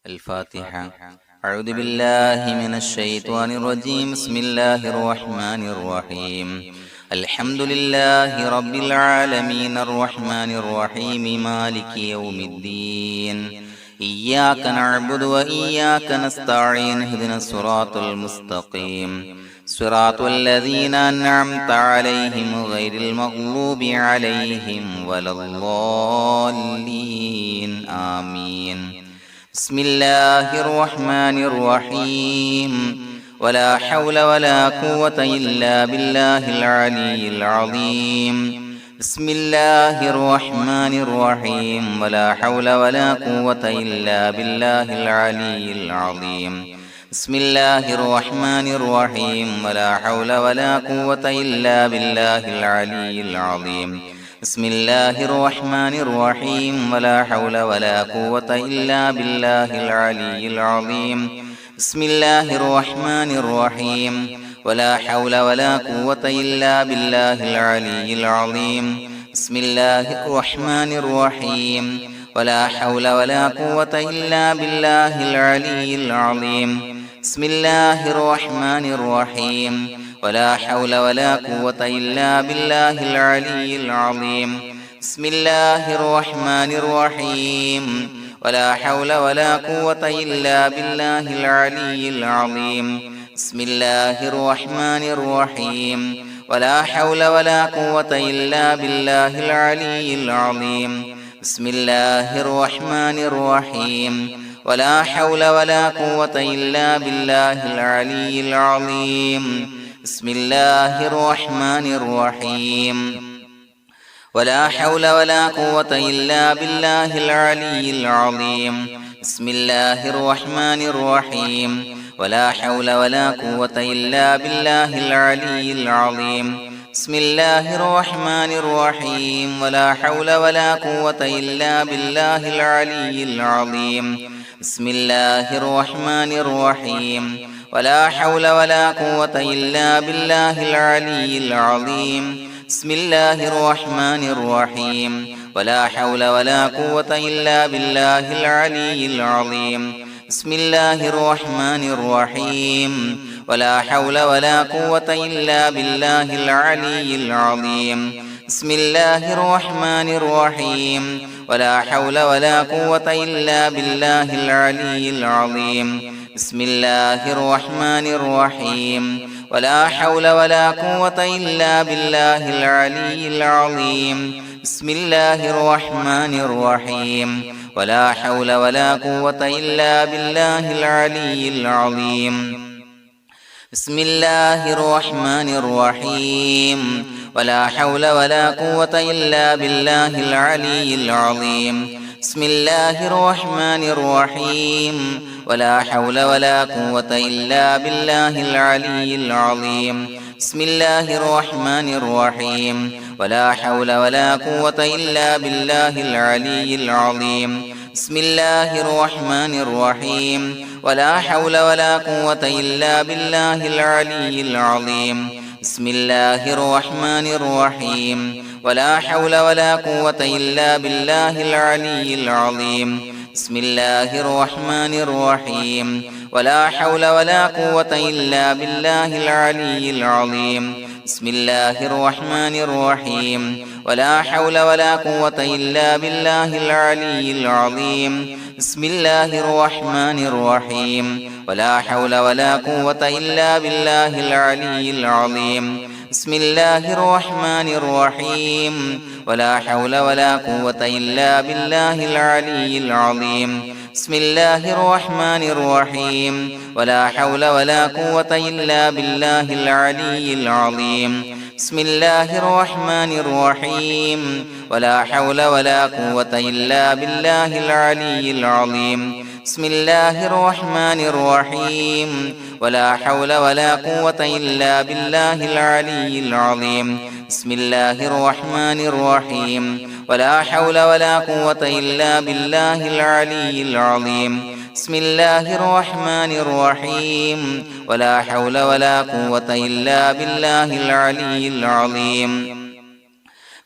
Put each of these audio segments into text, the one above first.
الفاتحة. أعوذ بالله من الشيطان الرجيم. بسم الله الرحمن الرحيم. الحمد لله رب العالمين الرحمن الرحيم مالك يوم الدين. إياك نعبد وإياك نستعين. اهدنا الصراط المستقيم صراط الذين أنعمت عليهم غير المغضوب عليهم ولا الضالين. آمين. بسم الله الرحمن الرحيم. ولا حول ولا قوة إلا بالله العلي العظيم. بسم الله الرحمن الرحيم. ولا حول ولا قوة إلا بالله العلي العظيم. بسم الله الرحمن الرحيم. ولا حول ولا قوة إلا بالله العلي العظيم. بسم الله الرحمن الرحيم. ولا حول ولا قوة إلا بالله العلي العظيم. بسم الله الرحمن الرحيم. ولا حول ولا قوة إلا بالله العلي العظيم. بسم الله الرحمن الرحيم. ولا حول ولا قوة إلا بالله العلي العظيم. بسم الله الرحمن الرحيم. ولا حول ولا قوة إلا بالله العلي العظيم. بسم الله الرحمن الرحيم. ولا حول ولا قوة إلا بالله العلي العظيم. بسم الله الرحمن الرحيم. ولا حول ولا قوة إلا بالله العلي العظيم. بسم الله الرحمن الرحيم. ولا حول ولا قوة إلا بالله العلي العظيم. بسم الله الرحمن الرحيم. ولا حول ولا قوة إلا بالله العلي العظيم. بسم الله الرحمن الرحيم. ولا حول ولا قوة إلا بالله العلي العظيم. بسم الله الرحمن الرحيم. ولا حول ولا قوة إلا بالله العلي العظيم. بسم الله الرحمن الرحيم. ولا حول ولا قوة إلا بالله العلي العظيم. بسم الله الرحمن الرحيم. ولا حول ولا قوة إلا بالله العلي العظيم. بسم الله الرحمن الرحيم. ولا حول ولا قوة إلا بالله العلي العظيم. بسم الله الرحمن الرحيم. ولا حول ولا قوة إلا بالله العلي العظيم. بسم الله الرحمن الرحيم. ولا حول ولا قوة إلا بالله العلي العظيم. بسم الله الرحمن الرحيم. ولا حول ولا قوة إلا بالله العلي العظيم. بسم الله الرحمن الرحيم. ولا حول ولا قوة إلا بالله العلي العظيم. بسم الله الرحمن الرحيم. ولا حول ولا قوة إلا بالله العلي العظيم. بسم الله الرحمن الرحيم. ولا حول ولا قوة إلا بالله العلي العظيم. بسم الله الرحمن الرحيم. ولا حول ولا قوة إلا بالله العلي العظيم. بسم الله الرحمن الرحيم. ولا حول ولا قوة إلا بالله العلي العظيم. بسم الله الرحمن الرحيم. ولا حول ولا قوة إلا بالله العلي العظيم. بسم الله الرحمن الرحيم. ولا حول ولا قوة إلا بالله العلي العظيم. بسم الله الرحمن الرحيم. ولا حول ولا قوة إلا بالله العلي العظيم. بسم الله الرحمن الرحيم. ولا حول ولا قوة إلا بالله العلي العظيم. بسم الله الرحمن الرحيم. ولا حول ولا قوة إلا بالله العلي العظيم. بسم الله الرحمن الرحيم. ولا حول ولا قوة إلا بالله العلي العظيم. بسم الله الرحمن الرحيم. ولا حول ولا قوة إلا بالله العلي العظيم. بسم الله الرحمن الرحيم. ولا حول ولا قوة إلا بالله العلي العظيم. بسم الله الرحمن الرحيم. ولا حول ولا قوة إلا بالله العلي العظيم.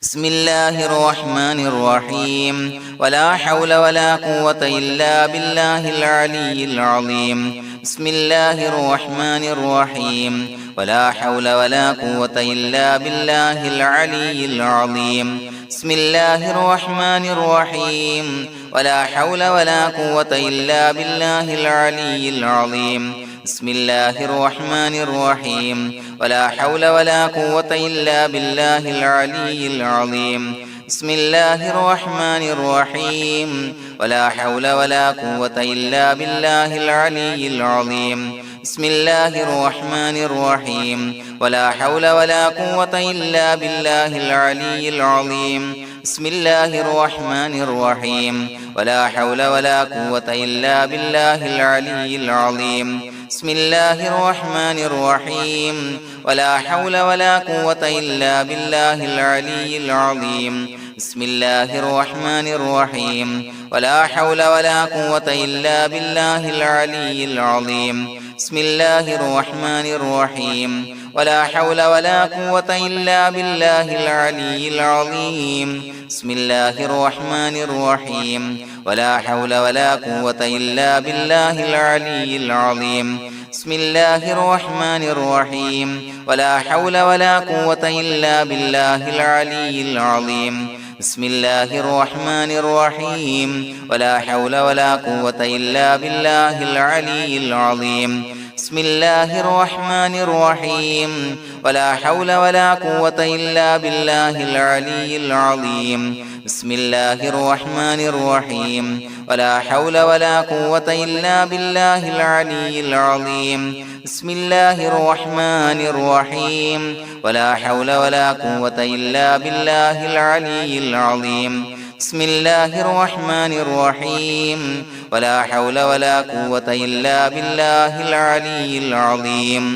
بسم الله الرحمن الرحيم ولا حول ولا قوة إلا بالله العلي العظيم بسم الله الرحمن الرحيم ولا حول ولا قوة إلا بالله العلي العظيم بسم الله الرحمن الرحيم ولا حول ولا قوة إلا بالله العلي العظيم بسم الله الرحمن الرحيم ولا حول ولا قوة إلا بالله العلي العظيم بسم الله الرحمن الرحيم ولا حول ولا قوة إلا بالله العلي العظيم بسم الله الرحمن الرحيم ولا حول ولا قوة إلا بالله العلي العظيم بسم الله الرحمن الرحيم ولا حول ولا قوة إلا بالله العلي العظيم بسم الله الرحمن الرحيم ولا حول ولا قوة إلا بالله العلي العظيم بسم الله الرحمن الرحيم ولا حول ولا قوة إلا بالله العلي العظيم بسم الله الرحمن الرحيم ولا حول ولا قوة إلا بالله العلي العظيم بسم الله الرحمن الرحيم ولا حول ولا قوة إلا بالله العلي العظيم بسم الله الرحمن الرحيم ولا حول ولا قوة إلا بالله العلي العظيم بسم الله الرحمن الرحيم ولا حول ولا قوة إلا بالله العلي العظيم بسم الله الرحمن الرحيم ولا حول ولا قوة إلا بالله العلي العظيم بسم الله الرحمن الرحيم ولا حول ولا قوة إلا بالله العلي العظيم بسم الله الرحمن الرحيم ولا حول ولا قوة إلا بالله العلي العظيم بسم الله الرحمن الرحيم ولا حول ولا قوة إلا بالله العلي العظيم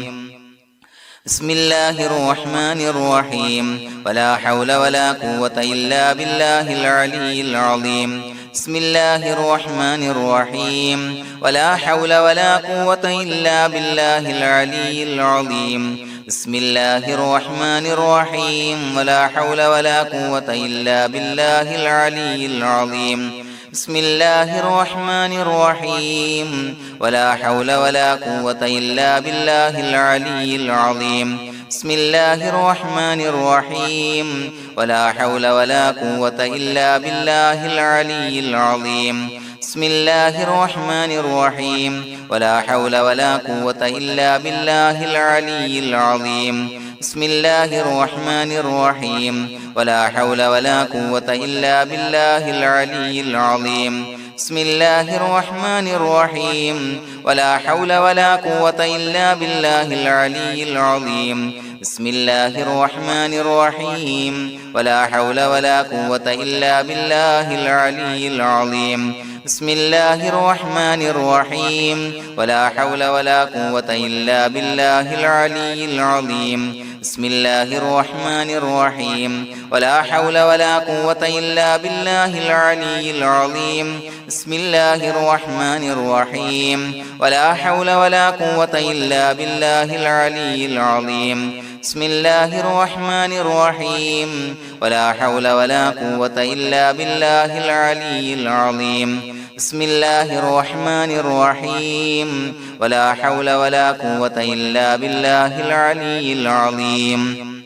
بسم الله الرحمن الرحيم ولا حول ولا قوة إلا بالله العلي العظيم بسم الله الرحمن الرحيم ولا حول ولا قوة إلا بالله العلي العظيم بسم الله الرحمن الرحيم ولا حول ولا قوة إلا بالله العلي العظيم بسم الله الرحمن الرحيم ولا حول ولا قوة إلا بالله العلي العظيم بسم الله الرحمن الرحيم ولا حول ولا قوة إلا بالله العلي العظيم بسم الله الرحمن الرحيم ولا حول ولا قوة إلا بالله العلي العظيم بسم الله الرحمن الرحيم ولا حول ولا قوة إلا بالله العلي العظيم بسم الله الرحمن الرحيم ولا حول ولا قوة إلا بالله العلي العظيم بسم الله الرحمن الرحيم ولا حول ولا قوة إلا بالله العلي العظيم بسم الله الرحمن الرحيم ولا حول ولا قوة إلا بالله العلي العظيم بسم الله الرحمن الرحيم ولا حول ولا قوة إلا بالله العلي العظيم بسم الله الرحمن الرحيم ولا حول ولا قوة إلا بالله العلي العظيم بسم الله الرحمن الرحيم ولا حول ولا قوة إلا بالله العلي العظيم بسم الله الرحمن الرحيم ولا حول ولا قوة إلا بالله العلي العظيم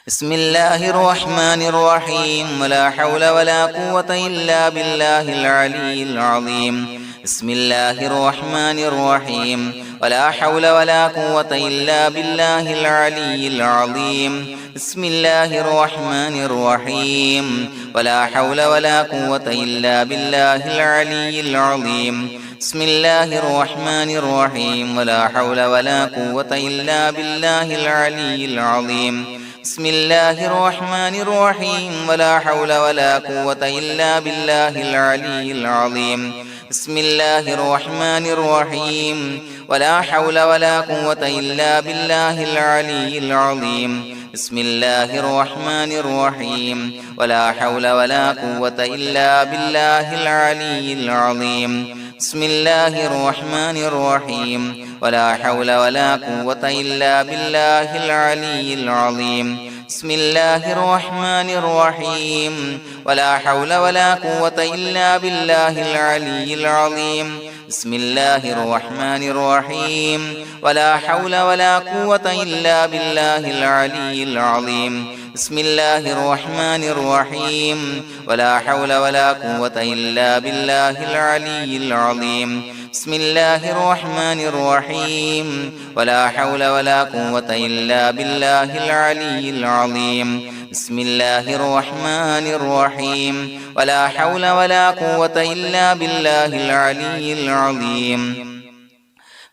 بسم الله الرحمن الرحيم ولا حول ولا قوة إلا بالله العلي العظيم بسم الله الرحمن الرحيم ولا حول ولا قوة إلا بالله العلي العظيم بسم الله الرحمن الرحيم ولا حول ولا قوة إلا بالله العلي العظيم بسم الله الرحمن الرحيم ولا حول ولا قوة إلا بالله العلي العظيم بسم الله الرحمن الرحيم ولا حول ولا قوة إلا بالله العلي العظيم بسم الله الرحمن الرحيم ولا حول ولا قوة إلا بالله العلي العظيم بسم الله الرحمن الرحيم ولا حول ولا قوة إلا بالله العلي العظيم بسم الله الرحمن الرحيم ولا حول ولا قوة إلا بالله العلي العظيم بسم الله الرحمن الرحيم ولا حول ولا قوة إلا بالله العلي العظيم بسم الله الرحمن الرحيم ولا حول ولا قوة إلا بالله العلي العظيم بسم الله الرحمن الرحيم ولا حول ولا قوة إلا بالله العلي العظيم بسم الله الرحمن الرحيم ولا حول ولا قوة إلا بالله العلي العظيم بسم الله الرحمن الرحيم ولا حول ولا قوة إلا بالله العلي العظيم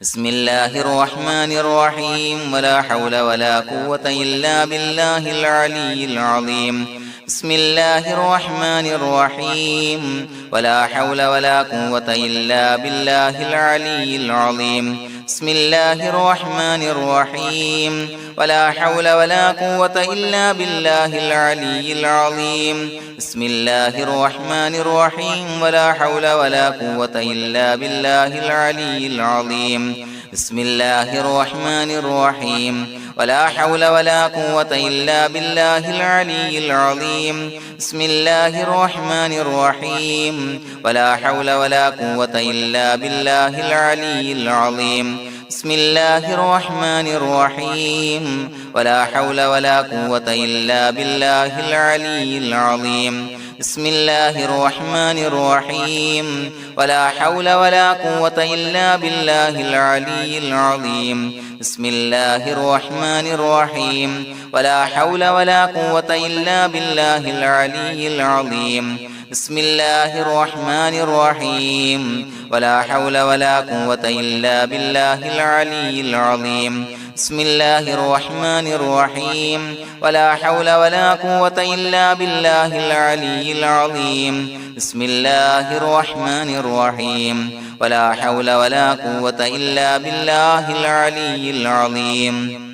بسم الله الرحمن الرحيم ولا حول ولا قوة إلا بالله العلي العظيم بسم الله الرحمن الرحيم ولا حول ولا قوة إلا بالله العلي العظيم بسم الله الرحمن الرحيم ولا حول ولا قوة إلا بالله العلي العظيم بسم الله الرحمن الرحيم ولا حول ولا قوة إلا بالله العلي العظيم بسم الله الرحمن الرحيم ولا حول ولا قوة إلا بالله العلي العظيم بسم الله الرحمن الرحيم ولا حول ولا قوة إلا بالله العلي العظيم بسم الله الرحمن الرحيم ولا حول ولا قوة إلا بالله العلي العظيم بسم الله الرحمن الرحيم ولا حول ولا قوة إلا بالله العلي العظيم بسم الله الرحمن الرحيم ولا حول ولا قوة إلا بالله العلي العظيم بسم الله الرحمن الرحيم ولا حول ولا قوة إلا بالله العلي العظيم بسم الله الرحمن الرحيم ولا حول ولا قوة إلا بالله العلي العظيم بسم الله الرحمن الرحيم ولا حول ولا قوة إلا بالله العلي العظيم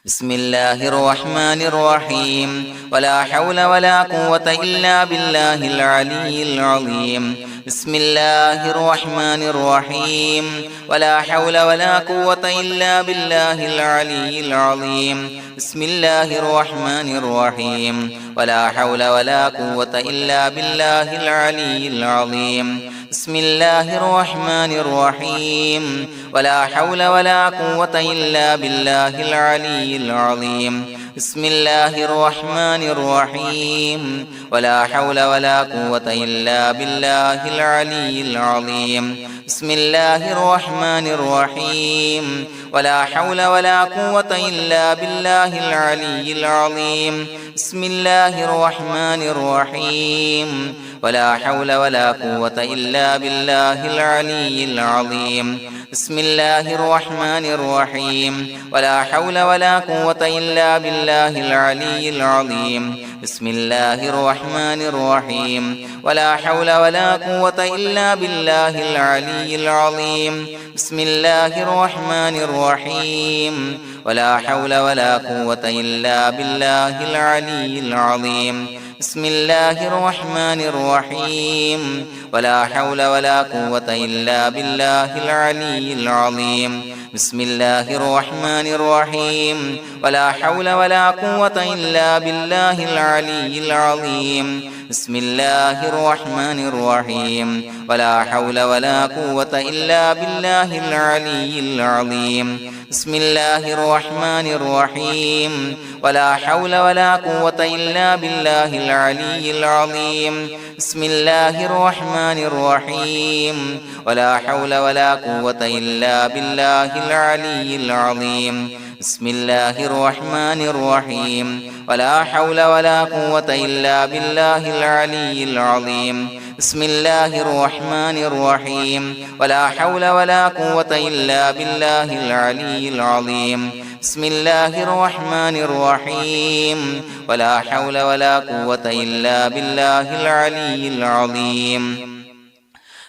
بسم الله الرحمن الرحيم ولا حول ولا قوة إلا بالله العلي العظيم بسم الله الرحمن الرحيم ولا حول ولا قوة إلا بالله العلي العظيم بسم الله الرحمن الرحيم ولا حول ولا قوة إلا بالله العلي العظيم بسم الله الرحمن الرحيم ولا حول ولا قوة إلا بالله العلي العظيم بسم الله الرحمن الرحيم ولا حول ولا قوة إلا بالله العلي العظيم بسم الله الرحمن الرحيم ولا حول ولا قوة إلا بالله العلي العظيم بسم الله الرحمن الرحيم ولا حول ولا قوة إلا بالله العلي العظيم بسم الله الرحمن الرحيم ولا حول ولا قوة إلا بالله العلي العظيم بسم الله الرحمن الرحيم ولا حول ولا قوة إلا بالله العلي العظيم بسم الله الرحمن الرحيم ولا حول ولا قوة إلا بالله العلي العظيم بسم الله الرحمن الرحيم ولا حول ولا قوة إلا بالله العلي العظيم بسم الله الرحمن الرحيم ولا حول ولا قوة إلا بالله العلي العظيم بسم الله الرحمن الرحيم ولا حول ولا قوة إلا بالله العلي العظيم بسم الله الرحمن الرحيم ولا حول ولا قوة إلا بالله العلي العظيم بسم الله الرحمن الرحيم ولا حول ولا قوة إلا بالله العلي العظيم بسم الله الرحمن الرحيم ولا حول ولا قوة إلا بالله العلي العظيم بسم الله الرحمن الرحيم ولا حول ولا قوة إلا بالله العلي العظيم بسم الله الرحمن الرحيم ولا حول ولا قوة إلا بالله العلي العظيم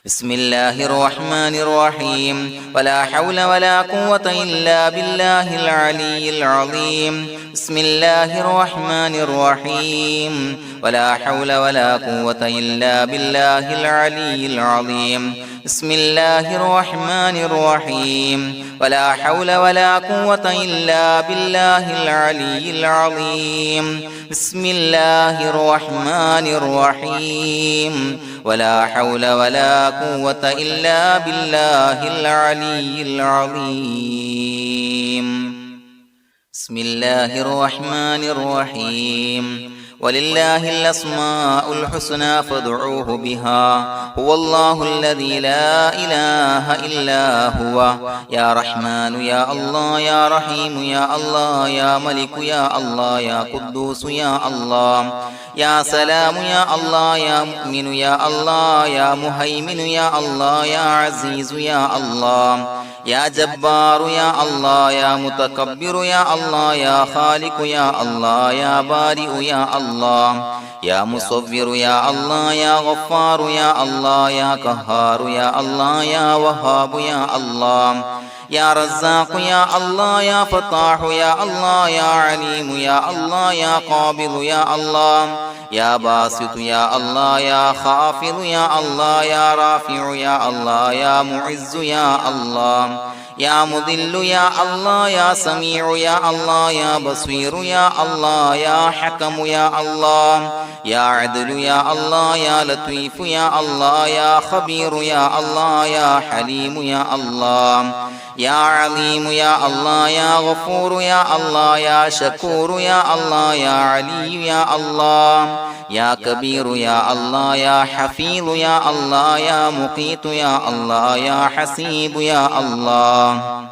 بسم الله الرحمن الرحيم ولا حول ولا قوة إلا بالله العلي العظيم بسم الله الرحمن الرحيم ولا حول ولا قوة إلا بالله العلي العظيم بسم الله الرحمن الرحيم ولا حول ولا قوة إلا بالله العلي العظيم بسم الله الرحمن الرحيم ولا حول ولا قوة إلا بالله العلي العظيم بسم الله الرحمن الرحيم ولله الأسماء الحسنى فادعوه بها هو الله الذي لا إله إلا هو يا رحمن يا الله يا رحيم يا الله يا ملك يا الله يا قدوس يا الله يا سلام يا الله يا مؤمن يا الله يا مهيمن يا الله يا عزيز يا الله يا جبار يا الله يا متكبر يا الله يا خالق يا الله يا بارئ يا الله يا مصور يا الله يا غفار يا الله يا قهار يا الله يا وهاب يا الله يا رزاق يا الله يا فتاح يا الله يا عليم يا الله يا قابض يا الله يا باسط يا الله يا خافض يا الله يا رافع يا الله يا معز يا الله يا مذل يا الله يا سميع يا الله يا بصير يا الله يا حكم يا الله يا عدل يا الله يا لطيف يا الله يا خبير يا الله يا حليم يا الله يا عليم يا الله يا غفور يا الله يا شكور يا الله يا علي يا الله يا كبير يا الله يا حفيظ يا الله يا مقيت يا الله يا حسيب يا الله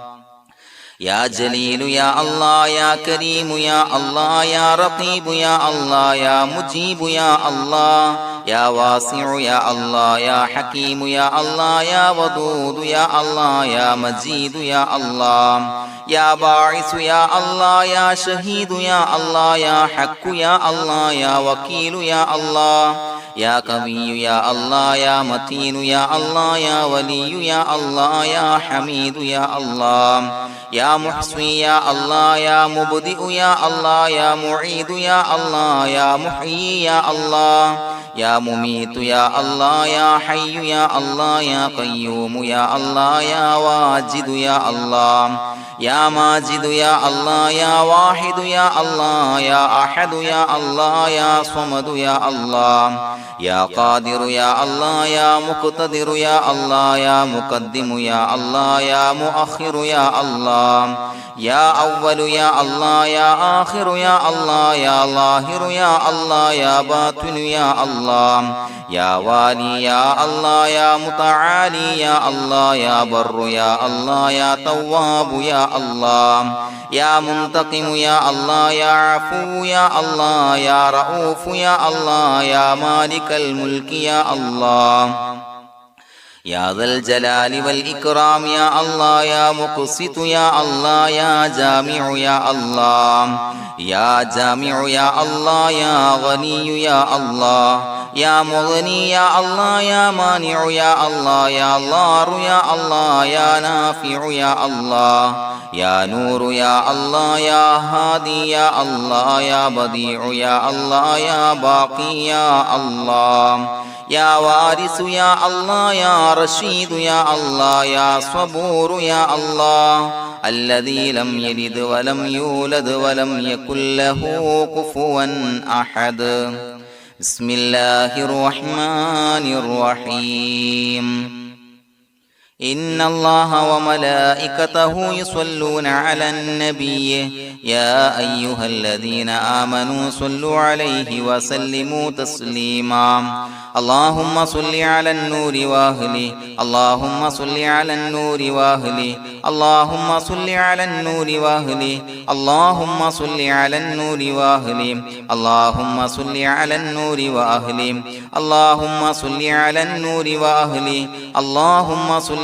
يا جليل يا الله يا كريم يا الله يا رقيب يا الله يا مجيب يا الله يا واسع يا الله يا حكيم يا الله يا ودود يا الله يا مجيد يا الله يا باعث يا الله يا شهيد يا الله يا حق يا الله يا وكيل يا الله يا قوي يا الله يا متين يا الله يا ولي يا الله يا حميد يا الله يا محصي يا الله يا مبدئ يا الله يا معيد يا الله يا محيي يا الله يا مميت يا الله يا حي يا الله يا قيوم يا الله يا واجد يا الله يا ماجد يا الله يا واحد يا الله يا أحد يا الله يا صمد يا الله يا قادر يا الله يا مقتدر يا الله يا مقدم يا الله يا مؤخر يا الله يا أول يا الله يا آخر يا الله يا ظاهر يا الله يا باطن يا الله يا والي يا الله يا متعالي يا الله يا بر يا الله يا تواب يا الله يا منتقم يا الله يا عفو يا الله يا رؤوف يا الله يا مالك الملك يا الله يا ذا الجلال والإكرام يا الله يا مقسط يا الله يا جامع يا الله يا جامع يا الله يا غني يا الله يا مغني يا الله يا مانع يا الله يا ضار يا الله يا نافع يا الله يا نور يا الله يا هادي يا الله يا بديع يا الله يا باقي يا الله يا وارث يا الله يا رشيد يا الله يا صبور يا الله الذي لم يلد ولم يولد ولم يكن له كفوا أحد بسم الله الرحمن الرحيم إن الله وملائكته يصلون على النبي يا أيها الذين آمنوا صلوا عليه وسلموا تسليما اللهم صل على النور وأهله اللهم صل على النور وأهله اللهم صل على النور وأهله اللهم صل على النور وأهله اللهم صل على النور وأهله اللهم صل على النور وأهله اللهم صل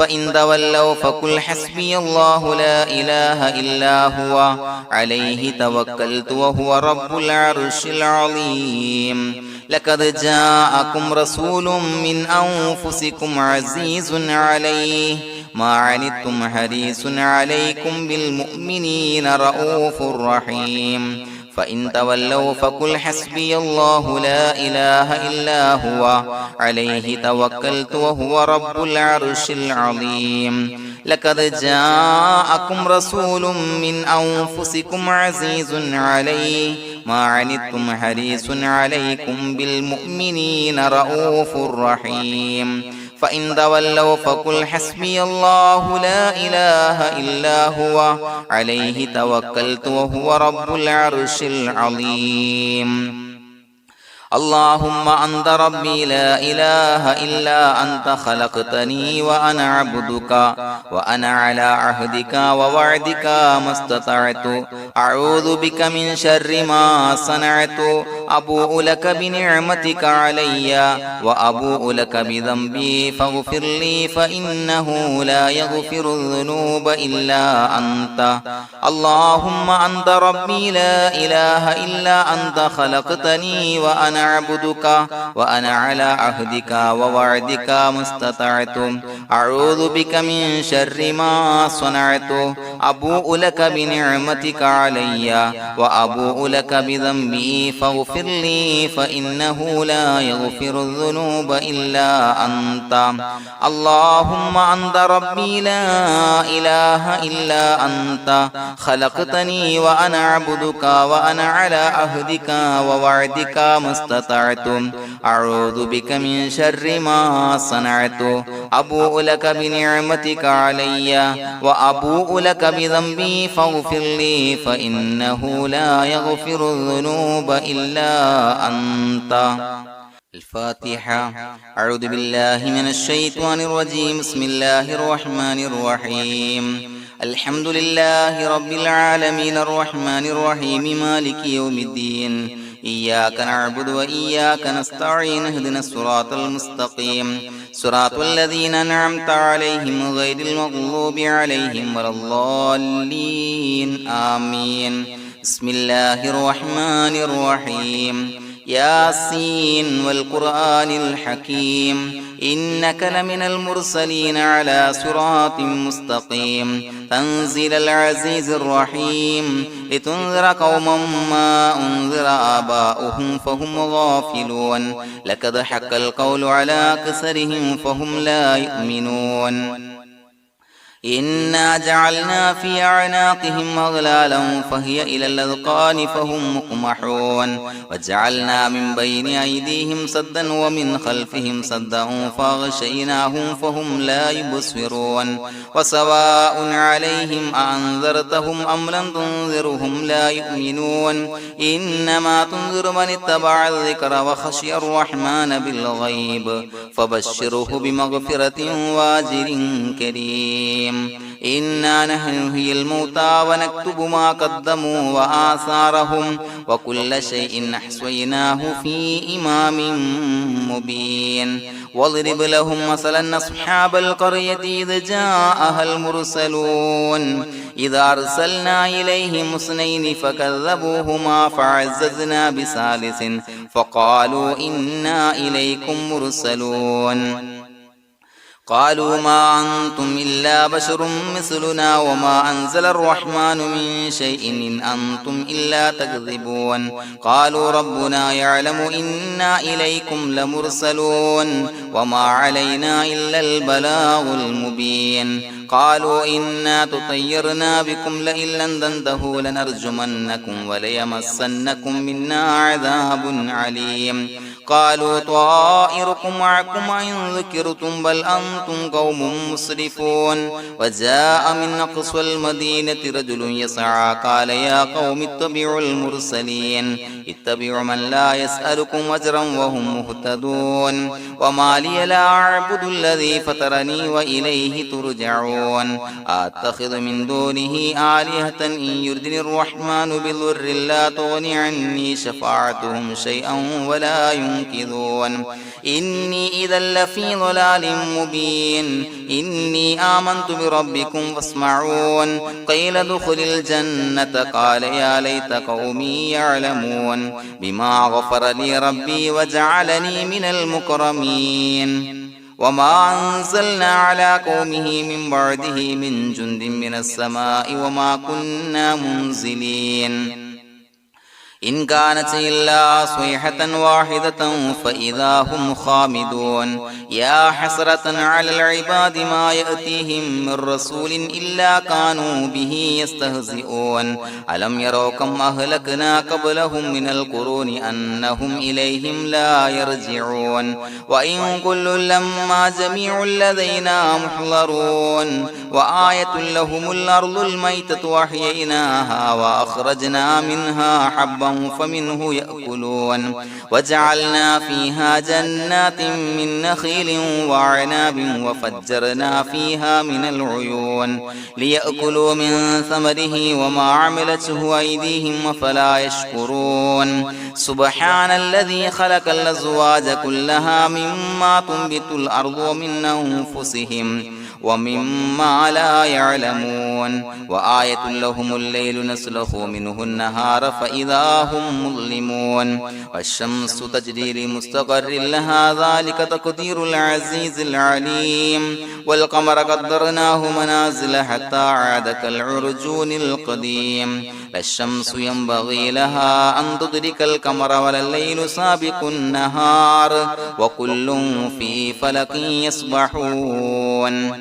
فإن تولوا فقل حسبي الله لا إله إلا هو عليه توكلت وهو رب العرش العظيم لقد جاءكم رسول من أنفسكم عزيز عليه ما عنتم حريص عليكم بالمؤمنين رؤوف رحيم فإن تولوا فقل حسبي الله لا إله إلا هو عليه توكلت وهو رب العرش العظيم لقد جاءكم رسول من أنفسكم عزيز عليه ما عنتم حريص عليكم بالمؤمنين رؤوف رحيم فإن تولوا فقل حسبي الله لا إله إلا هو عليه توكلت وهو رب العرش العظيم اللهم أنت ربي لا إله إلا أنت خلقتني وأنا عبدك وأنا على عهدك ووعدك ما استطعت أعوذ بك من شر ما صنعت أبوء لك بنعمتك علي وأبوء لك بذنبي فاغفر لي فإنه لا يغفر الذنوب إلا أنت اللهم أنت ربي لا إله إلا أنت خلقتني وأنا عبدك وأنا على عهدك ووعدك ما استطعت أعوذ بك من شر ما صنعت أبوء لك بنعمتك علي وأبوء لك بذنبي فاغفر لي فإنه لا يغفر الذنوب إلا أنت اللهم أنت ربي لا إله إلا أنت خلقتني وأنا عبدك وأنا على عهدك ووعدك ما استطعت أعوذ بك من شر ما صنعت أبوء لك بنعمتك علي وأبوء لك بذنبي فاغفر لي فإنه لا يغفر الذنوب إلا أنت الفاتحة أعوذ بالله من الشيطان الرجيم بسم الله الرحمن الرحيم الحمد لله رب العالمين الرحمن الرحيم مالك يوم الدين إياك نعبد وإياك نستعين اهدنا الصراط المستقيم صراط الذين أنعمت عليهم غير المغضوب عليهم ولا الضالين آمين بسم الله الرحمن الرحيم ياسين والقرآن الحكيم إنك لمن المرسلين على صراط مستقيم تنزيل العزيز الرحيم لتنذر قوما ما أنذر آباؤهم فهم غافلون لقد حق القول على أكثرهم فهم لا يؤمنون إنا جعلنا في أعناقهم أغلالا فهي إلى الأذقان فهم مقمحون وجعلنا من بين أيديهم سدا ومن خلفهم سدا فأغشيناهم فهم لا يبصرون وسواء عليهم أأنذرتهم أم لم تنذرهم لا يؤمنون إنما تنذر من اتبع الذكر وخشي الرحمن بالغيب فبشره بمغفرة وأجر كريم إنا نحن نحيي الموتى ونكتب ما قدموا وآثارهم وكل شيء أحصيناه في إمام مبين واضرب لهم مثلا أصحاب القرية إذ جاءها المرسلون إذا أرسلنا إليهم اثنين فكذبوهما فعززنا بثالث فقالوا إنا إليكم مرسلون قالوا ما أنتم إلا بشر مثلنا وما أنزل الرحمن من شيء إن أنتم إلا تكذبون قالوا ربنا يعلم إنا إليكم لمرسلون وما علينا إلا البلاغ المبين قالوا إنا تطيرنا بكم لئن لم تنتهوا لنرجمنكم وليمسنكم منا عذاب عليم قالوا طائركم معكم إن ذكرتم بل أنتم قوم مسرفون وجاء من أقصى المدينة رجل يسعى قال يا قوم اتبعوا المرسلين اتبعوا من لا يسألكم أجرا وهم مهتدون وما لي لا أعبد الذي فطرني وإليه ترجعون أتخذ من دونه آلهة إن يردني الرحمن بضر لا تغني عني شفاعتهم شيئا ولا ينصرون ينكثون إني إذا لفي ضلال مبين إني آمنت بربكم فاسمعون قيل ادخل الجنة قال يا ليت قومي يعلمون بما غفر لي ربي وجعلني من المكرمين وما أنزلنا على قومه من بعده من جند من السماء وما كنا منزلين إن كانت إلا صيحة واحدة فإذا هم خامدون يا حسرة على العباد ما يأتيهم من رسول إلا كانوا به يستهزئون ألم يروا كم أهلكنا قبلهم من القرون أنهم إليهم لا يرجعون وإن كل لما جميع لدينا محضرون وآية لهم الأرض الميتة وأحييناها وأخرجنا منها حبا فمنه يأكلون وجعلنا فيها جنات من نخيل وعناب وفجرنا فيها من العيون ليأكلوا من ثمره وما عملته أيديهم فلا يشكرون سبحان الذي خلق الأزواج كلها مما تنبت الأرض ومن أنفسهم ومما لا يعلمون وآية لهم الليل نسلخ منه النهار فإذا هم مظلمون والشمس تجري لمستقر لها ذلك تقدير العزيز العليم والقمر قدرناه منازل حتى عاد كالعرجون القديم لا الشمس ينبغي لها أن تدرك القمر ولا الليل سابق النهار وكل في فلك يسبحون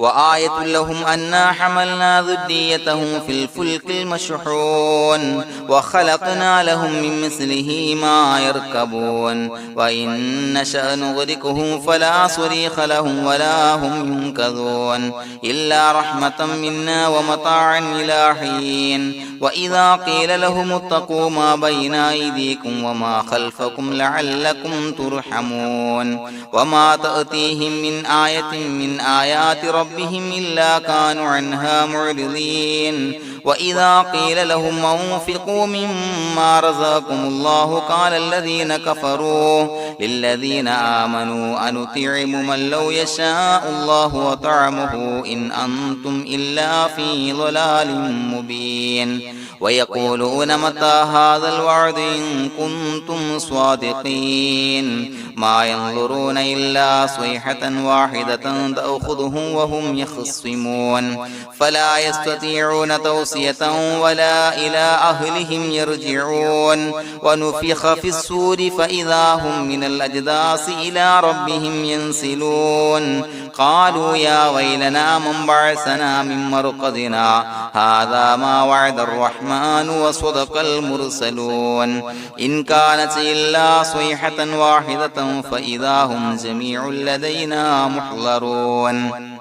وآية لهم أنا حملنا ذريتهم في الفلك المشحون وخلقنا لهم من مثله ما يركبون وإن نشأ نغرقهم فلا صريخ لهم ولا هم ينقذون إلا رحمة منا ومتاعا إلى حين وإذا قيل لهم اتقوا ما بين أيديكم وما خلفكم لعلكم ترحمون وما تأتيهم من آية من آيات ربهم إلا كانوا عنها معرضين وإذا قيل لهم أنفقوا مما رزقكم الله قال الذين كفروا للذين آمنوا أنطعم من لو يشاء الله وطعمه إن أنتم إلا في ضلال مبين ويقولون متى هذا الوعد إن كنتم صادقين ما ينظرون إلا صيحة واحدة تأخذهم وهم يخصمون فلا يستطيعون توصية ولا إلى أهلهم يرجعون ونفخ في الصور فإذا هم من الأجداث إلى ربهم ينسلون قالوا يا ويلنا من بعثنا من مرقدنا هذا ما وعد الرحمن وصدق المرسلون إن كانت إلا صيحة واحدة فإذا هم جميع لدينا محضرون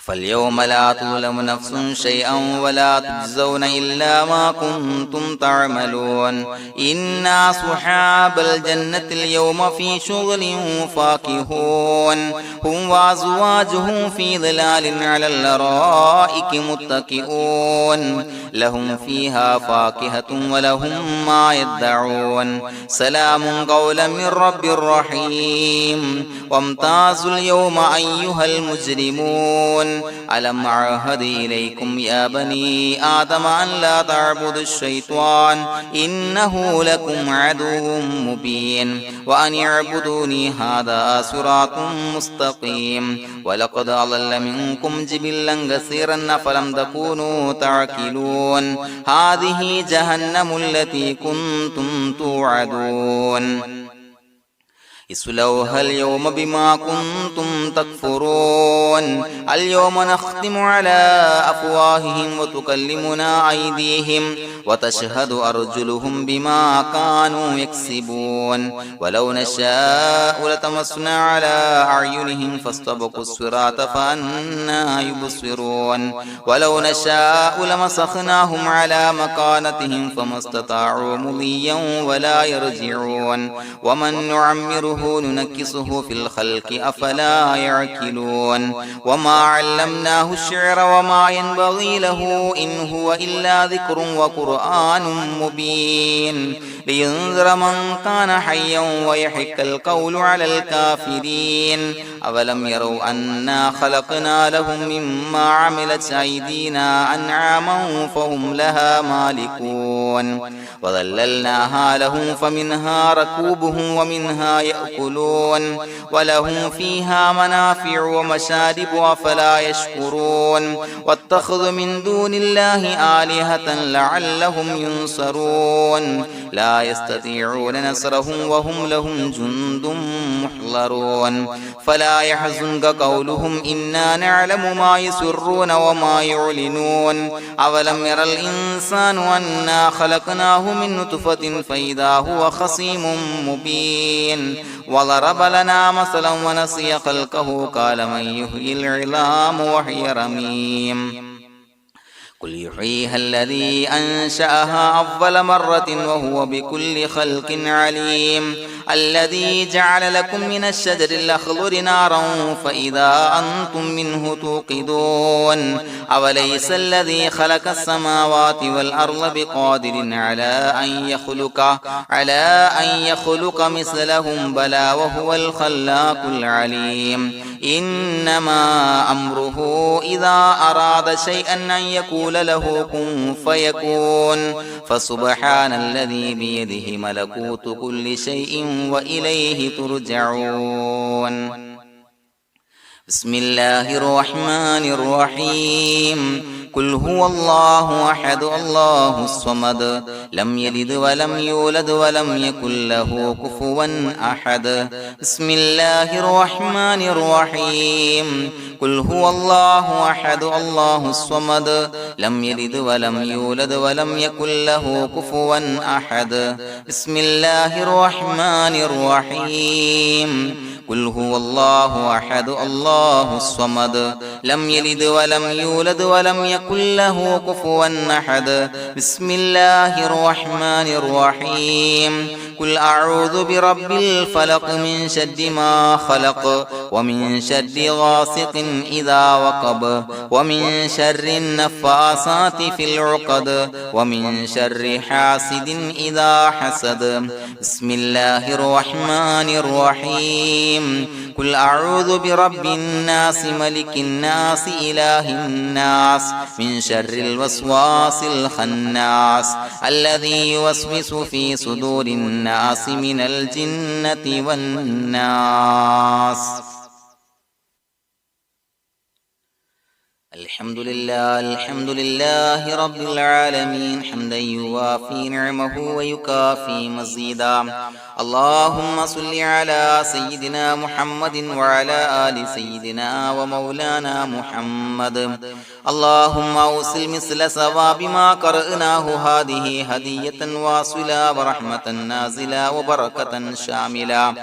فاليوم لا تظلم نفس شيئا ولا تجزون إلا ما كنتم تعملون إنا أصحاب الجنة اليوم في شغل فاكهون هم وأزواجهم في ظلال على الأرائك متكئون لهم فيها فاكهة ولهم ما يدعون سلام قولا من رب رحيم وامتازوا اليوم أيها المجرمون ألم أعهد إليكم يا بني آدم أن لا تعبدوا الشيطان إنه لكم عدو مبين وأن اعبدوني هذا صراط مستقيم ولقد أضل منكم جبلا كثيرا فلم تكونوا تعقلون هذه جهنم التي كنتم توعدون اصلوها اليوم بما كنتم تكفرون اليوم نختم على أفواههم وتكلمنا أيديهم وتشهد أرجلهم بما كانوا يكسبون ولو نشاء لتمسنا على أعينهم فاستبقوا الصراط فأنى يبصرون ولو نشاء لمسخناهم على مكانتهم فما استطاعوا مضيا ولا يرجعون ومن نعمره نعمره ننكسه في الخلق أفلا يعقلون وما علمناه الشعر وما ينبغي له إن هو إلا ذكر وقرآن مبين لينذر من كان حيا ويحق القول على الكافرين أولم يروا أنا خلقنا لهم مما عملت أيدينا أنعاما فهم لها مالكون وظللناها لهم فمنها ركوبهم ومنها يأكلون ولهم فيها منافع ومشارب أفلا يشكرون واتخذوا من دون الله آلهة لعلهم ينصرون لا يستطيعون نصرهم وهم لهم جند محضرون فلا يحزنك قولهم إنا نعلم ما يسرون وما يعلنون أولم ير الإنسان أنا خلقناه من نطفة فإذا هو خصيم مبين وضرب لنا مثلا ونسي خلقه قال من يحيي العظام وهي رميم قل يحييها الذي أنشأها أول مرة وهو بكل خلق عليم الذي جعل لكم من الشجر الأخضر نارا فإذا أنتم منه توقدون أوليس الذي خلق السماوات والأرض بقادر على أن يخلق مثلهم بلى وهو الخلاق العليم إنما أمره إذا أراد شيئا أن يقول له كن فيكون فسبحان الذي بيده ملكوت كل شيء وإليه ترجعون بسم الله الرحمن الرحيم قل هو الله أحد الله الصمد لم يلد ولم يولد ولم يكن له كفوا أحد بسم الله الرحمن الرحيم قل هو الله أحد الله الصمد لم يلد ولم يولد ولم يكن له كفوا أحد بسم الله الرحمن الرحيم قل هو الله أحد الله الصمد لم يلد ولم يولد ولم يكن له كفوا أحد بسم الله الرحمن الرحيم قل أعوذ برب الفلق من شر ما خلق ومن شر غاسق إذا وقب ومن شر النفاثات في العقد ومن شر حاسد إذا حسد بسم الله الرحمن الرحيم قل أعوذ برب الناس ملك الناس إله الناس من شر الوسواس الخناس الذي يوسوس في صدور الناس من الجنة والناس الحمد لله رب العالمين حمدا يوافي نعمه ويكافي مزيدا اللهم صل على سيدنا محمد وعلى آل سيدنا ومولانا محمد اللهم أوصل مثل ثواب ما قرأناه هذه هدية واصلة ورحمة نازلة وبركة شاملة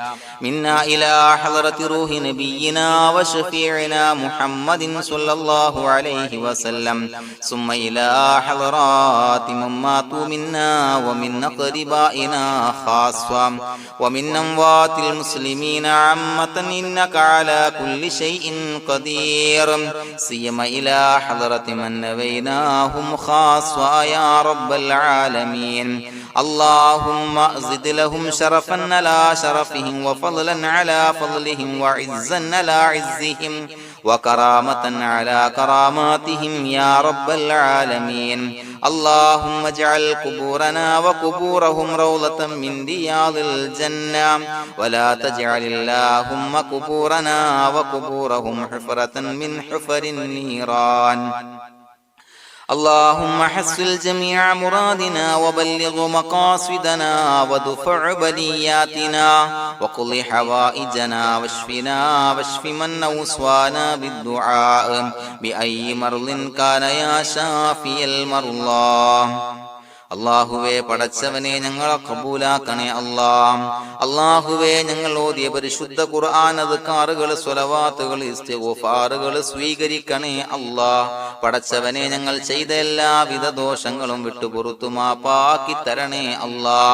منا إلى حضرة روح نبينا وشفيعنا محمد صلى الله عليه وسلم ثم إلى حضرات من ماتوا منا ومن أقربائنا خاصة ومن أموات المسلمين عامة إنك على كل شيء قدير سيما إلى حضرة من نبيناهم خاصة يا رب العالمين اللهم زد لهم شرفا على شرفهم وفضلا على فضلهم وعزا على عزهم وكرامة على كراماتهم يا رب العالمين اللهم اجعل قبورنا وقبورهم روضة من رياض الجنة ولا تجعل اللهم قبورنا وقبورهم حفرة من حفر النيران اللهم حصل جميع مرادنا وبلغ مقاصدنا ودفع بلياتنا وقض حوائجنا واشفنا واشف من أوصانا بالدعاء بأي مرض كان يا شافي المرضى അല്ലാഹുവേ പടച്ചവനെ ഞങ്ങളെ ഖബൂലാക്കണേ അല്ലാ. അല്ലാഹുവേ ഞങ്ങൾ ഓതിയ പരിശുദ്ധ ഖുർആൻ അദ്കാറുകൾ സ്വലവാത്തുകൾ ഇസ്തിഗ്ഫാറുകൾ സ്വീകരിക്കണേ അല്ലാ. പടച്ചവനെ ഞങ്ങൾ ചെയ്ത എല്ലാവിധ ദോഷങ്ങളും വിട്ടുപുറത്തു മാപ്പാക്കി തരണേ അല്ലാ.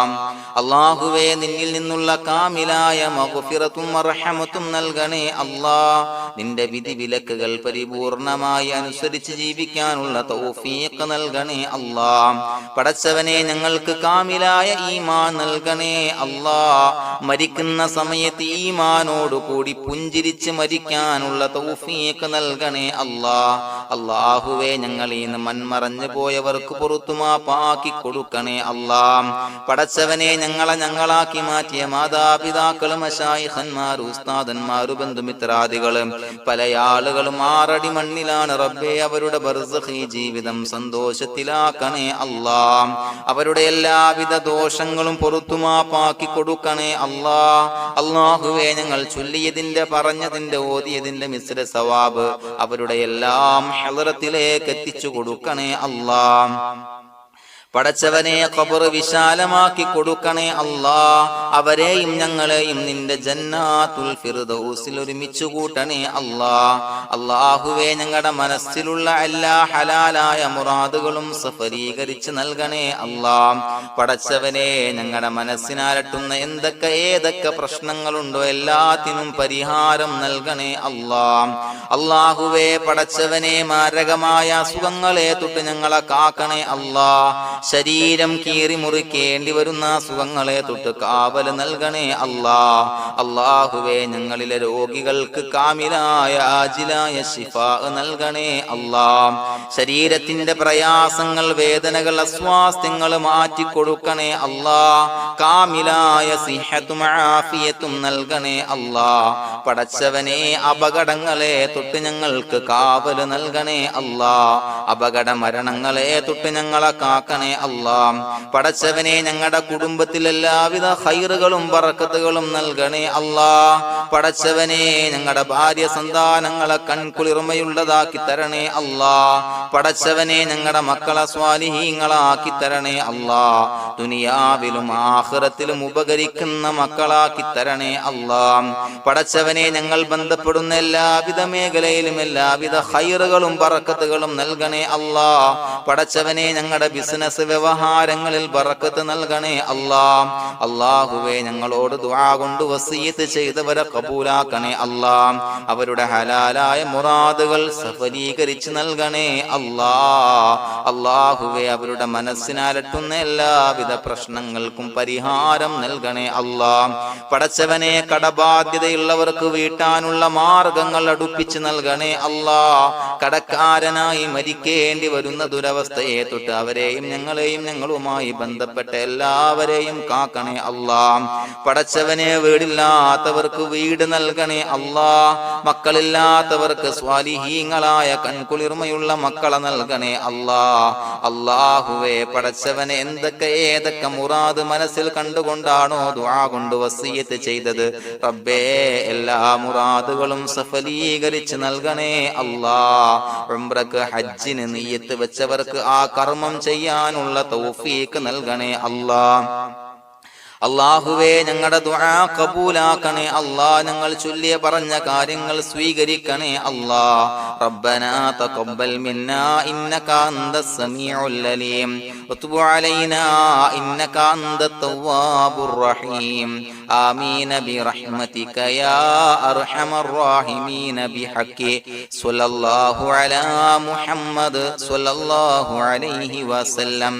അല്ലാഹുവേ നിന്നിൽ നിന്നുള്ള കാമിലായ മഗ്ഫിറത്തും റഹ്മത്തും നൽകണേ അല്ലാ. നിന്റെ വിധി വിലക്കുകൾ പരിപൂർണമായി അനുസരിച്ച് ജീവിക്കാനുള്ള തൗഫീഖ് നൽകണേ അല്ലാ. പടച്ചവനെ ഞങ്ങൾക്ക് കാമിലായ ഈമാൻ നൽകണേ അല്ലാ. മരിക്കുന്ന സമയത്ത് ഈമാനോട് കൂടി പുഞ്ചിരിച്ച് മരിക്കാനുള്ള തൗഫീഖ് നൽകണേ അല്ലാ. അല്ലാഹുവേ ഞങ്ങളിൽ നിന്ന് മൺമറഞ്ഞു പോയവർക്ക് പുറത്തു മാപ്പാക്കി കൊടുക്കണേ അല്ലാ. പടച്ചവനെ ഞങ്ങളാക്കി മാറ്റിയ മാതാപിതാക്കളും മശായിഖന്മാരും ഉസ്താദന്മാരും ബന്ധുമിത്രാദികളും പല ആളുകളും 6 അടി മണ്ണിലാണ് റബ്ബേ. അവരുടെ ബർസഖി ജീവിതം സന്തോഷത്തിലാക്കണേ അല്ലാ. അവരുടെ എല്ലാവിധ ദോഷങ്ങളും പുറത്തു മാപ്പാക്കി കൊടുക്കണേ അല്ലാ. അല്ലാഹുവേ ഞങ്ങൾ ചൊല്ലിയതിന്റെ പറഞ്ഞതിന്റെ ഓതിയതിന്റെ മിശ്ര സവാബ് അവരുടെ എല്ലാം ഹളറത്തിലേക്ക് എത്തിച്ചു കൊടുക്കണേ അല്ലാ. പടച്ചവനെ ഖബർ വിശാലമാക്കി കൊടുക്കണേ അല്ലാ. അവരെയും ഞങ്ങളെയും നിന്റെ ജന്നാത്തുൽ ഫിർദൗസിൽ ഒരുമിച്ച് കൂട്ടണേ അല്ലാ. അല്ലാഹുവേ ഞങ്ങളുടെ മനസ്സിലുള്ള എല്ലാ ഹലാലായ മുറാദുകളും സഫലീകരിച്ച് നൽകണേ അല്ലാ. പടച്ചവനെ ഞങ്ങളുടെ മനസ്സിനാലട്ടുന്ന ഏതൊക്കെ പ്രശ്നങ്ങളുണ്ടോ എല്ലാത്തിനും പരിഹാരം നൽകണേ അല്ലാ. അല്ലാഹുവേ പടച്ചവനെ മാരകമായ അസുഖങ്ങളെ തൊട്ട് ഞങ്ങളെ കാക്കണേ അല്ലാ. ശരീരം കീറി മുറിക്കേണ്ടി വരുന്ന അസുഖങ്ങളെ തൊട്ട് കാവല് നൽകണേ അല്ലാ. അല്ലാഹുവേ ഞങ്ങളിലെ രോഗികൾക്ക് കാമിലായ ആജിലായ ശിഫാ നൽകണേ അല്ലാ. ശരീരത്തിന്റെ പ്രയാസങ്ങൾ വേദനകൾ അസ്വാസ്ഥ്യങ്ങൾ മാറ്റിക്കൊടുക്കണേ അല്ലാ. കാമിലായ സിഹത്തും ആഫിയത്തും നൽകണേ അല്ലാ. പടച്ചവനെ അപകടങ്ങളെ തൊട്ട് ഞങ്ങൾക്ക് കാവല് നൽകണേ അല്ലാ. അപകട മരണങ്ങളെ തൊട്ട് ഞങ്ങളെ കാക്കണേ അല്ലാ. പടച്ചവനെ ഞങ്ങളുടെ കുടുംബത്തിൽ എല്ലാവിധ ഖൈറുകളും ബറക്കത്തുകളും നൽകണേ അല്ലാ. പടച്ചവനെ ഞങ്ങളുടെ ഭാര്യ സന്താനങ്ങളെ കൺകുളിർമയുള്ളതാക്കി തരണേ അല്ലാ. പടച്ചവനെ ഞങ്ങളുടെ മക്കളെ സ്വാലിഹീങ്ങളാക്കി തരണേ അല്ലാ. ദുനിയാവിലും ആഖിറത്തിലും ഉപകരിക്കുന്ന മക്കളാക്കി തരണേ അല്ലാ. പടച്ചവനെ ഞങ്ങൾ ബന്ധപ്പെടുന്ന എല്ലാവിധ മേഖലയിലും എല്ലാവിധ ഖൈറുകളും ബറക്കത്തുകളും നൽകണേ അല്ലാ. പടച്ചവനെ ഞങ്ങളുടെ ബിസിനസ് വ്യവഹാരങ്ങളിൽ ബറക്കത്ത് നൽകണേ അല്ലാ. അല്ലാഹുവേ ഞങ്ങളോട് ദുആ കൊണ്ട് വസിയത്ത് ചെയ്തവരെ കബൂലാക്കണേ അല്ലാ. അവരുടെ ഹലാലായ മുറാദുകൾ സഫലീകരിച്ച് നൽകണേ അല്ലാ. അല്ലാഹുവേ അവരുടെ മനസ്സിനാലട്ടുന്ന എല്ലാവിധ പ്രശ്നങ്ങൾക്കും പരിഹാരം നൽകണേ അല്ലാ. പടച്ചവനെ കടബാധ്യതയുള്ളവർക്ക് വീട്ടാനുള്ള മാർഗങ്ങൾ അടുപ്പിച്ച് നൽകണേ അല്ലാ. കടക്കാരനായി മരിക്കേണ്ടി വരുന്ന ദുരവസ്ഥയെ തൊട്ട് അവരെയും ഞങ്ങളെയും ഞങ്ങളുമായി ബന്ധപ്പെട്ട എല്ലാവരെയും കാക്കണേ അല്ലാ. പടച്ചവനെ വീടില്ലാത്തവർക്ക് വീട് നൽകണേ അല്ലാ. മക്കളില്ലാത്തവർക്ക് സ്വാലിഹീങ്ങളായ കൺകുളിർമയുള്ള മക്കളെ നൽകണേ അല്ലാ. അല്ലാഹുവേ പടച്ചവനെ ഏതൊക്കെ മുറാദ് മനസ്സിൽ കണ്ടുകൊണ്ടാണോ ദുആ കൊണ്ട് വസിയത്ത് ചെയ്തത് റബ്ബേ എല്ലാ മുറാദുകളും സഫലീകരിച്ച് നൽകണേ അല്ലാ. ഉംറക്ക് ഹജ്ജിന് നിയ്യത്ത് വെച്ചവർക്ക് ആ കർമ്മം ചെയ്യാനുള്ള തൗഫീഖ് നൽകണേ അല്ലാ. അല്ലാഹുവേ ഞങ്ങളുടെ ദുആ ഖബൂലാക്കണേ അല്ലാ. ഞങ്ങൾ ചൊല്ലിയ പറഞ്ഞ കാര്യങ്ങൾ സ്വീകരിക്കണേ അല്ലാ. റബ്ബനാ തഖബ്ബൽ മിന്നാ ഇന്നക അന്തസ് സമീഉൽ അലീം വതുബ് അലൈനാ ഇന്നക അന്തത് തവ്വാബുർ റഹീം. ആമീൻ ബിറഹ്മതിക യാ അർഹമർ റഹീമീൻ ബിഹഖി സ്വല്ലല്ലാഹു അലാ മുഹമ്മദ് സ്വല്ലല്ലാഹു അലൈഹി വസല്ലം.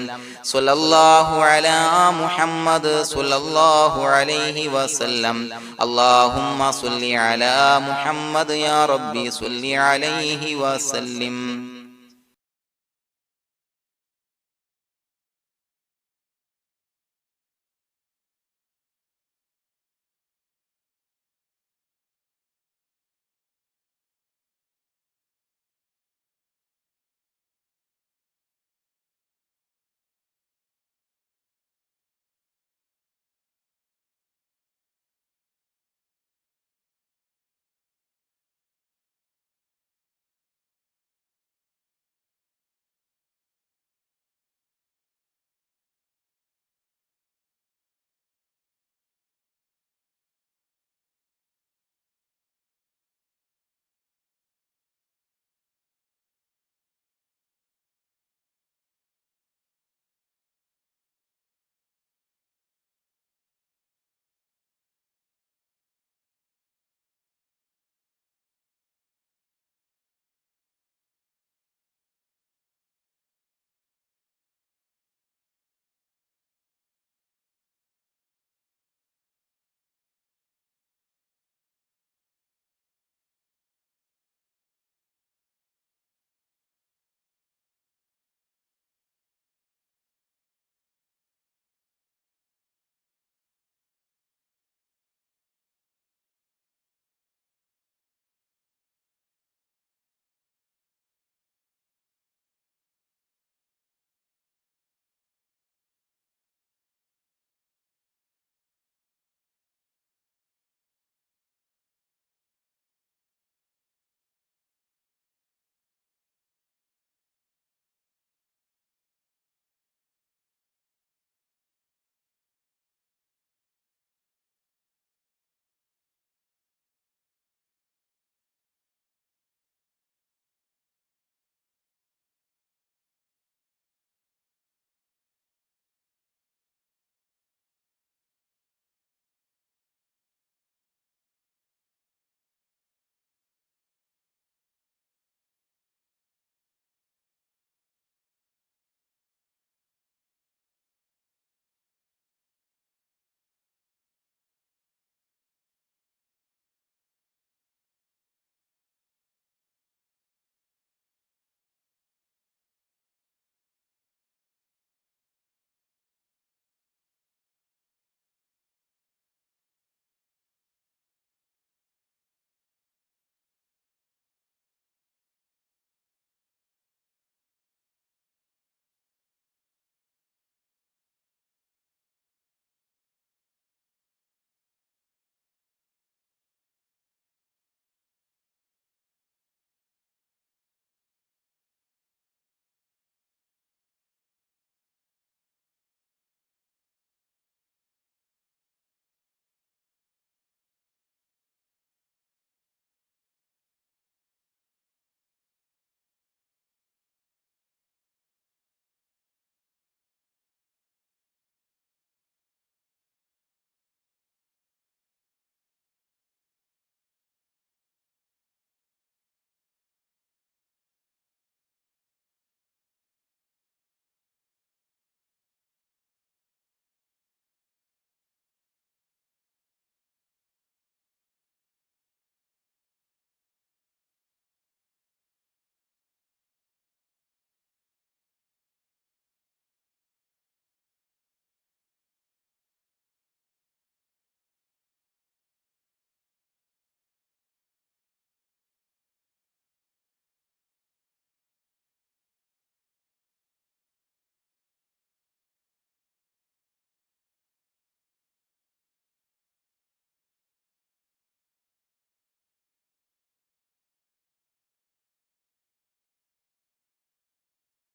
സ്വല്ലല്ലാഹു അലാ മുഹമ്മദ് സ്വല്ലല്ലാഹു അലൈഹി വസല്ലം. അല്ലാഹുമ്മ സ്വല്ലി അലാ മുഹമ്മദ് യാ റബ്ബി സ്വല്ലി അലൈഹി വസല്ലം.